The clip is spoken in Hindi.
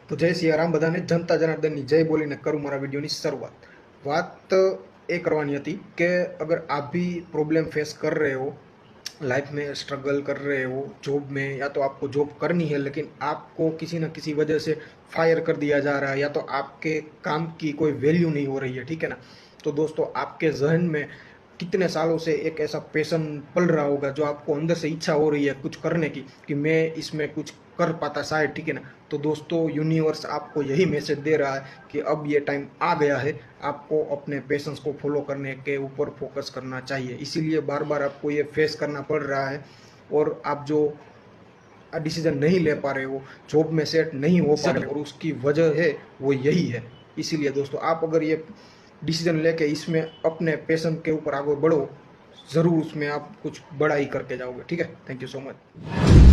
તો જય સિયારામ બધાને, જનતા જનાર્દનની જય બોલીને કરું મારા વિડીયોની શરૂઆત। વાત એ કરવાની હતી કે अगर आप भी प्रॉब्लम फेस कर रहे हो, लाइफ में स्ट्रगल कर रहे हो जॉब में, या तो आपको जॉब करनी है लेकिन आपको किसी न किसी वजह से फायर कर दिया जा रहा है, या तो आपके काम की कोई वैल्यू नहीं हो रही है, ठीक है ना। तो दोस्तों, आपके जहन में कितने सालों से एक ऐसा पैशन पल रहा होगा जो आपको अंदर से इच्छा हो रही है कुछ करने की, कि मैं इसमें कुछ कर पाता शायद, ठीक है ना। तो दोस्तों, यूनिवर्स आपको यही मैसेज दे रहा है कि अब ये टाइम आ गया है, आपको अपने पैशंस को फॉलो करने के ऊपर फोकस करना चाहिए। इसीलिए बार बार आपको ये फेस करना पड़ रहा है, और आप जो डिसीजन नहीं ले पा रहे हो, जॉब में सेट नहीं हो पा रहे हो, और उसकी वजह है वो यही है। इसीलिए दोस्तों, आप अगर ये डिसीजन लेके इसमें अपने पैशन के ऊपर आगे बढ़ो, ज़रूर उसमें आप कुछ बड़ा ही करके जाओगे, ठीक है। Thank you so much.